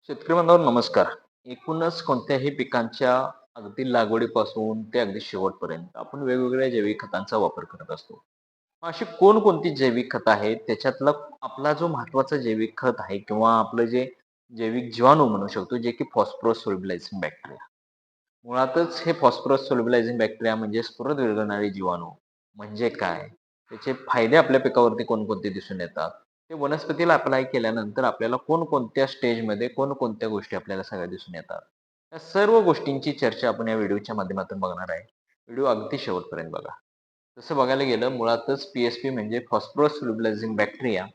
शेतकरी बांधवांनो नमस्कार. एकूणच कोणत्याही पिकांच्या अगदी लागवडीपासून ते अगदी शेवटपर्यंत आपण वेगवेगळ्या जैविक खतांचा वापर करत असतो. मग अशी कोणकोणती जैविक खतं आहेत त्याच्यातला आपला जो महत्त्वाचा जैविक खत आहे किंवा आपलं जे जैविक जीवाणू म्हणू शकतो जे की फॉस्फरस सोल्युबिलायझिंग बॅक्टेरिया. मुळातच हे फॉस्फरस सोल्युबिलायझिंग बॅक्टेरिया म्हणजे स्फुरद विरघळणारे जीवाणू म्हणजे काय? त्याचे फायदे आपल्या पिकावरती कोणकोणते दिसून येतात? ते वनस्पतीला अप्लाय केल्यानंतर आपल्याला कोणकोणत्या स्टेजमध्ये कोणकोणत्या गोष्टी आपल्याला सगळ्या दिसून येतात. या सर्व गोष्टींची चर्चा आपण या व्हिडिओच्या माध्यमातून बघणार आहे. व्हिडिओ अगदी शेवटपर्यंत बघा. तसं बघायला गेलं मुळातच पी-एस-पी म्हणजे फॉस्फरस सोल्युबिलायझिंग बॅक्टेरिया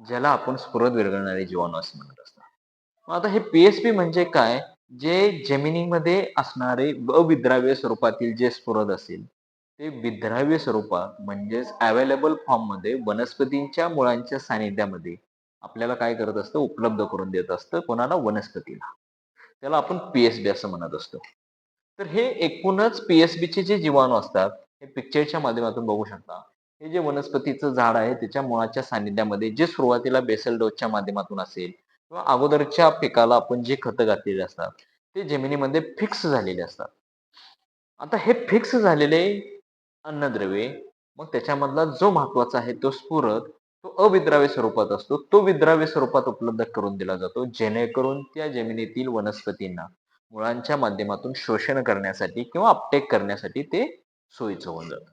ज्याला आपण स्फुरद विरघळणारे जीवाणू असं म्हणत असतो. मग आता हे पी-एस-पी म्हणजे काय? जे जमिनीमध्ये असणारे अविद्राव्य स्वरूपातील जे स्फुरद असेल, ते विद्राव्य स्वरूपात म्हणजेच अवेलेबल फॉर्ममध्ये वनस्पतींच्या मुळांच्या सानिध्यामध्ये आपल्याला काय करत असतं? उपलब्ध करून देत असतं. कोणाला? वनस्पतीला. त्याला आपण पी-एस-बी असं म्हणत असतो. तर हे एकूणच पी-एस-बीचे जे जीवाणू असतात, हे पिक्चरच्या माध्यमातून बघू शकता. हे जे वनस्पतीचं झाड आहे, त्याच्या मुळाच्या सानिध्यामध्ये जे सुरुवातीला बेसल डोसच्या माध्यमातून असेल किंवा अगोदरच्या पिकाला आपण जे खतं घातलेली असतात, ते जमिनीमध्ये फिक्स झालेले असतात. आता हे फिक्स झालेले अन्नद्रव्ये, मग त्याच्यामधला जो महत्त्वाचा आहे तो स्फुरद, तो अविद्राव्य स्वरूपात असतो. तो विद्राव्य स्वरूपात उपलब्ध करून दिला जातो, जेणेकरून त्या जमिनीतील वनस्पतींना मुळांच्या माध्यमातून शोषण करण्यासाठी किंवा अपटेक करण्यासाठी ते सोयीचं होऊन जातं.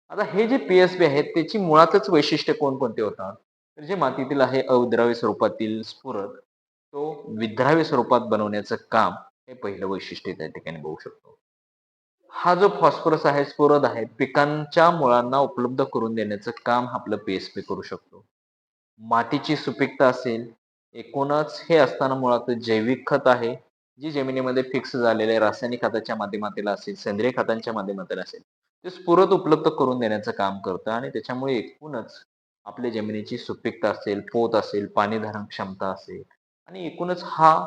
आता हे जे पी-एस-बी आहेत त्याची मुळातच वैशिष्ट्य कोणकोणते होतात? तर जे मातीतील आहे अविद्राव्य स्वरूपातील स्फुरद, तो विद्राव्य स्वरूपात बनवण्याचं काम हे पहिलं वैशिष्ट्य त्या ठिकाणी बघू शकतो. हा जो फॉस्फरस आहे, स्फुरद आहे, पिकांच्या मुळांना उपलब्ध करून देण्याचं काम आपलं पी-एस-पी करू शकतो. मातीची सुपीकता असेल, एकूणच हे असताना मुळात जैविक खत आहे, जी जमिनीमध्ये फिक्स झालेले रासायनिक खताच्या माध्यमातील असेल, सेंद्रिय खतांच्या माध्यमातून असेल, ते स्फुरद उपलब्ध करून देण्याचं काम करतं आणि त्याच्यामुळे एकूणच आपल्या जमिनीची सुपीकता असेल, पोत असेल, पाणी धारण क्षमता असेल आणि एकूणच हा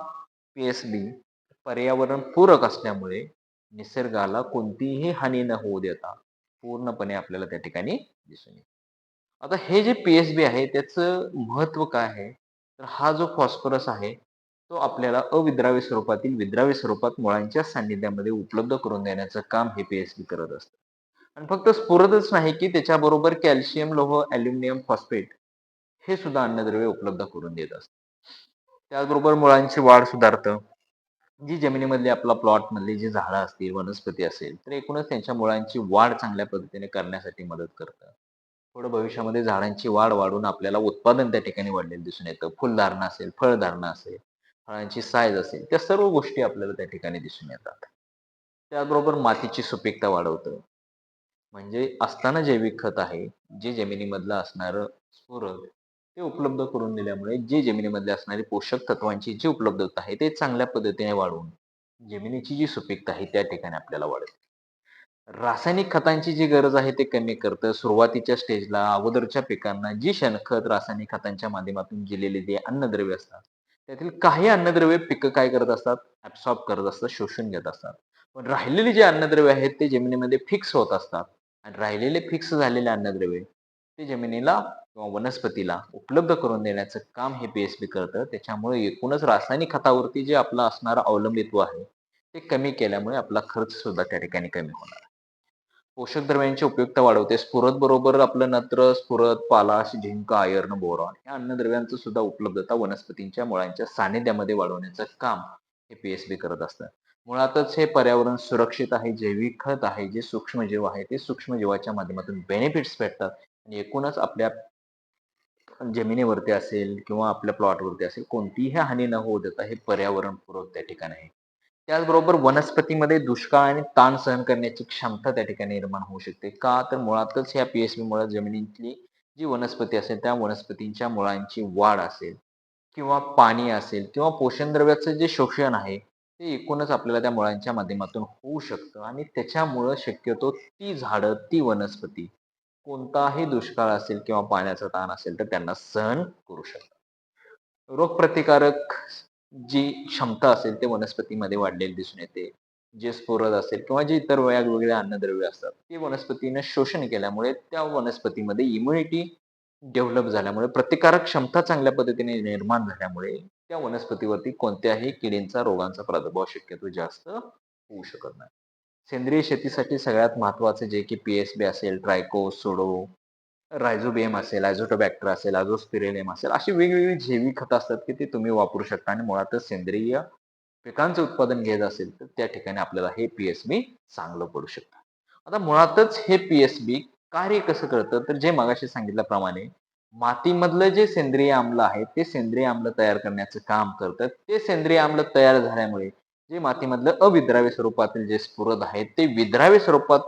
पी-एस-बी पर्यावरण पूरक असल्यामुळे निसर्गाला कोणतीही हानी न होऊ देता पूर्णपणे आपल्याला त्या ठिकाणी दिसून येईल. आता हे जे पी-एस-बी आहे त्याचं महत्त्व काय आहे? तर हा जो फॉस्फरस आहे, तो आपल्याला अविद्राव्य स्वरूपातील विद्राव्य स्वरूपात मुळांच्या सान्निध्यामध्ये उपलब्ध करून देण्याचं काम हे पी-एस-बी करत असतं. आणि फक्त स्फुरदच नाही, की त्याच्याबरोबर कॅल्शियम, लोह, ॲल्युमिनियम फॉस्फेट हे सुद्धा अन्नद्रव्य उपलब्ध करून देत असतं. त्याचबरोबर मुळांची वाढ सुधारतं. जी जमिनीमधली आपला प्लॉटमधली जी झाडं असतील, वनस्पती असेल, तर एकूणच त्यांच्या मुळांची वाढ चांगल्या पद्धतीने करण्यासाठी मदत करतं. पुढे भविष्यामध्ये झाडांची वाढ वाढून आपल्याला उत्पादन त्या ठिकाणी वाढलेलं दिसून येतं. फुलधारणा असेल, फळधारणा असेल, फळांची साईज असेल, त्या सर्व गोष्टी आपल्याला त्या ठिकाणी दिसून येतात. त्याचबरोबर मातीची सुपीकता वाढवतं. म्हणजे असताना जैविक खत आहे, जे जमिनीमधलं असणारं स्फुरद, ते उपलब्ध करून दिल्यामुळे जे जमिनीमध्ये असणारी पोषक तत्वांची जी उपलब्धता आहे, ते चांगल्या पद्धतीने वाढवून जमिनीची जी सुपीकता आहे, त्या ठिकाणी आपल्याला वाढते. रासायनिक खतांची जी गरज आहे ते कमी करतं. सुरुवातीच्या स्टेजला अगोदरच्या पिकांना जी शेणखत, रासायनिक खतांच्या माध्यमातून दिलेली जी अन्नद्रव्ये असतात, त्यातील काही अन्नद्रव्ये पिकं काय करत असतात? ॲब्सॉर्ब करत असतात, शोषून घेत असतात. पण राहिलेली जी अन्नद्रव्ये आहेत ते जमिनीमध्ये फिक्स होत असतात आणि राहिलेले फिक्स झालेले अन्नद्रव्ये ते जमिनीला किंवा वनस्पतीला उपलब्ध करून देण्याचं काम हे पी-एस-बी करतं. त्याच्यामुळे एकूणच रासायनिक खतावरती जे आपलं असणारं अवलंबित्व आहे, ते कमी केल्यामुळे आपला खर्च सुद्धा त्या ठिकाणी कमी होणार. पोषक द्रव्यांची उपयुक्तता वाढवते. स्फुरद बरोबर आपलं नत्र, स्फुरद, पालाश, झिंक, आयर्न, बोरॉन या अन्नद्रव्यांचं सुद्धा उपलब्धता वनस्पतींच्या मुळांच्या सानिध्यामध्ये वाढवण्याचं काम हे पी-एस-बी करत असतं. मुळातच हे पर्यावरण सुरक्षित आहे, जैविक खत आहे, जे सूक्ष्मजीव आहे, ते सूक्ष्मजीवाच्या माध्यमातून बेनिफिट्स भेटतात आणि एकूणच आपल्या जमिनीवरती असेल किंवा आपल्या प्लॉटवरती असेल, कोणतीही हानी न होऊ देता हे पर्यावरणपूरक त्या ठिकाणी आहे. त्याचबरोबर वनस्पतीमध्ये दुष्काळ आणि ताण सहन करण्याची क्षमता त्या ठिकाणी निर्माण होऊ शकते. का? तर मुळातच ह्या पी-एस-बीमुळे जमिनीतली जी वनस्पती असेल, त्या वनस्पतींच्या मुळांची वाढ असेल किंवा पाणी असेल किंवा पोषण द्रव्याचं जे शोषण आहे, ते एकूणच आपल्याला त्या मुळांच्या माध्यमातून होऊ शकतं आणि त्याच्यामुळं शक्यतो ती झाडं, ती वनस्पती कोणताही दुष्काळ असेल किंवा पाण्याचा ताण असेल, तर त्यांना सहन करू शकतात. रोगप्रतिकारक जी क्षमता असेल ते वनस्पतीमध्ये वाढलेली दिसून येते. जे स्फुरद असेल किंवा जे इतर वेगवेगळे अन्नद्रव्य असतात, ते वनस्पतीने शोषण केल्यामुळे त्या वनस्पतीमध्ये इम्युनिटी डेव्हलप झाल्यामुळे, प्रतिकारक क्षमता चांगल्या पद्धतीने निर्माण झाल्यामुळे त्या वनस्पतीवरती कोणत्याही किडींचा, रोगांचा प्रादुर्भाव शक्यतो जास्त होऊ शकत नाही. सेंद्रिय शेतीसाठी सगळ्यात महत्त्वाचे जे की पी-एस-बी असेल, ट्रायकोसुडो, रायझोबियम असेल, अझोटोबॅक्टर असेल, अझोस्पिरिलम असेल, अशी वेगवेगळी जैविक खतं असतात की ती तुम्ही वापरू शकता आणि मुळातच सेंद्रिय पिकांचं उत्पादन घ्यायचं असेल तर त्या ठिकाणी आपल्याला हे पी-एस-बी चांगलं पडू शकतं. आता मुळातच हे पी-एस-बी कार्य कसं करतं तर जे मगाशी सांगितल्याप्रमाणे मातीमधलं जे सेंद्रिय आम्ल आहे ते सेंद्रिय आम्ल तयार करण्याचं काम करतं. ते सेंद्रिय आम्ल तयार झाल्यामुळे जे मातीमधलं अविद्राव्य स्वरूपातील जे स्फुरद आहे ते विद्राव्य स्वरूपात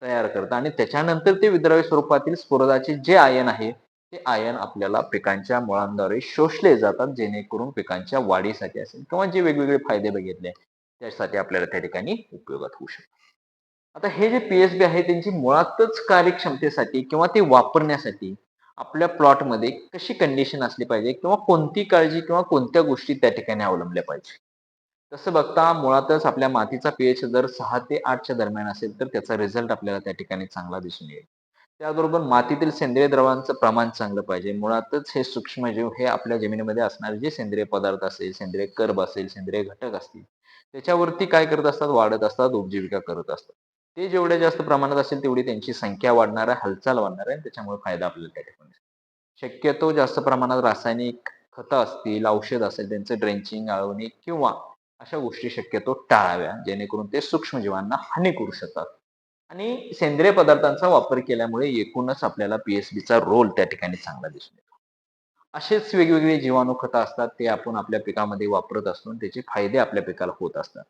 तयार करतं आणि त्याच्यानंतर ते विद्राव्य स्वरूपातील स्फुरदाचे जे आयन आहे ते आयन आपल्याला पिकांच्या मुळांद्वारे शोषले जातात जेणेकरून पिकांच्या वाढीसाठी असेल किंवा जे वेगवेगळे फायदे बघितले त्यासाठी आपल्याला त्या ठिकाणी उपयोगात होऊ शकतात. आता हे जे पी-एस-बी आहे त्यांची मुळातच कार्यक्षमतेसाठी किंवा ते वापरण्यासाठी आपल्या प्लॉटमध्ये कशी कंडिशन असली पाहिजे किंवा कोणती काळजी किंवा कोणत्या गोष्टी त्या ठिकाणी अवलंबल्या पाहिजे. तसं बघता मुळातच आपल्या मातीचा पीएच जर 6 ते 8च्या दरम्यान असेल तर त्याचा रिझल्ट आपल्याला त्या ठिकाणी चांगला दिसून येईल. त्याचबरोबर मातीतील सेंद्रिय द्रव्यांचं प्रमाण चांगलं पाहिजे. मुळातच हे सूक्ष्मजीव हे आपल्या जमिनीमध्ये असणारे जे सेंद्रिय पदार्थ असेल, सेंद्रिय कर्ब असेल, सेंद्रिय घटक असतील, त्याच्यावरती काय करत असतात? वाढत असतात, उपजीविका करत असतात. ते जेवढ्या जास्त प्रमाणात असेल तेवढी त्यांची संख्या वाढणार आहे, हालचाल वाढणार आहे आणि त्याच्यामुळे फायदा आपल्याला त्या ठिकाणी शक्यतो जास्त प्रमाणात रासायनिक खतं असतील, औषध असेल त्यांचं ड्रेंचिंग, आळवणी किंवा अशा गोष्टी शक्यतो टाळाव्या, जेणेकरून ते सूक्ष्मजीवांना हानी करू शकतात. आणि सेंद्रिय पदार्थांचा वापर केल्यामुळे एकूणच आपल्याला पी-एस-बीचा रोल त्या ठिकाणी चांगला दिसून येतो. असेच वेगवेगळे जीवाणू खतं असतात, ते आपण आपल्या पिकामध्ये वापरत असतो आणि त्याचे फायदे आपल्या पिकाला होत असतात.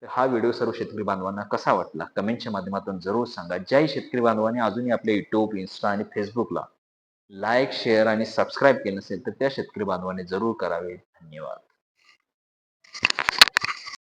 तर हा व्हिडिओ सर्व शेतकरी बांधवांना कसा वाटला? कमेंटच्या माध्यमातून जरूर सांगा. ज्याही शेतकरी बांधवांनी अजूनही आपल्या YouTube, Insta आणि Facebookला लाईक, शेअर आणि सबस्क्राईब केलं नसेल, तर त्या शेतकरी बांधवांनी जरूर करावे. धन्यवाद.